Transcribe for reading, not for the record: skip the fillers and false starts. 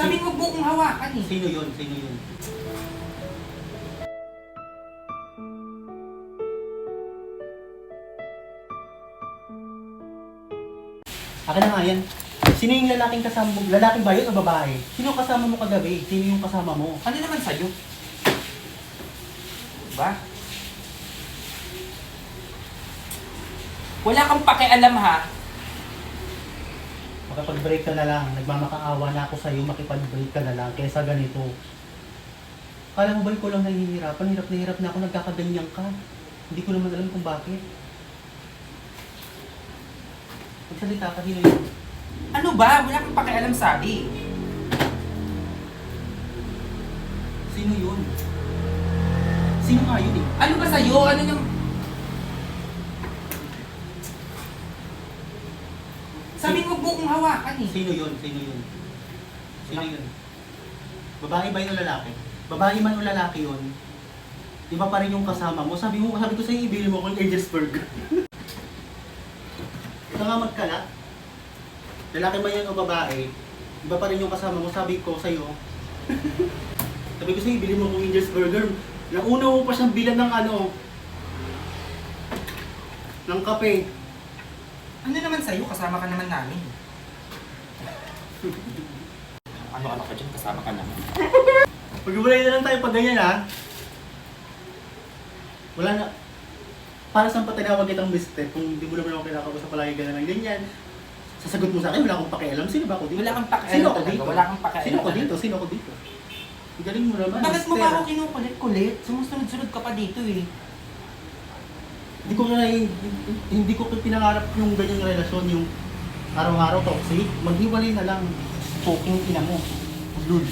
Sabi mo, huwag mo kong hawakan eh. Sino yun? Sino yun? Akin na nga yan. Sino yung lalaking kasama mo? Lalaki ba yun o babae? Sino kasama mo kagabi? Sino yung kasama mo? Ano naman sa'yo? Diba? Wala kang pakialam ha. Makapag-break ka na lang. Nagmamakaawa na ako sa'yo. Makipag-break ka na lang. Kesa ganito. Kala mo ba ko lang nahihirapan? Hirap na hirap na ako. Nagkakaganyan ka. Hindi ko naman alam kung bakit. Magsalita ka. Sino yun? Ano ba? Wala kang pakialam sabi. Sino yun? Sino nga yun eh? Ano ba sa'yo? Ano yung... Sabi mo, huwag mo kong hawakan eh. Sino yun? Sino yun? Sino yun? Babae ba yun o lalaki? Babae man o lalaki yun? Iba pa rin yung kasama mo. Sabi ko sa'yo, ibili mo ko yung Angelsburg. Ito nga magkalat. Lalaki man yun o babae, iba pa rin yung kasama mo. Sabi ko sa'yo, sabi ko sa'yo, ibili mo kong Angelsburger. Nauna mo pa siyang bilan ng ng kape. Ano naman sa'yo? Kasama ka naman namin. Ano-ano ka dyan? Kasama ka naman. Pag-iwalay na lang tayo pag ganyan ha. Wala na. Para saan pa tinawag kitang mister kung di mo naman ako kinakausap palagi ka na lang ganyan. Sasagot mo sa akin, wala akong pakialam. Sino ba ako dito? Wala kang pakialam Sino ako talaga. dito? Wala kang pakialam Sino ako talaga. dito? Sino ako dito? Ang galing mo naman. Bakit mo mister. ba ako kinukulit-kulit? Sumusunod-sunod ka pa dito eh. Hindi ko pinangarap yung ganyang relasyon, yung araw-araw toxic. Maghiwalay na lang. Poking ina mo. Lul.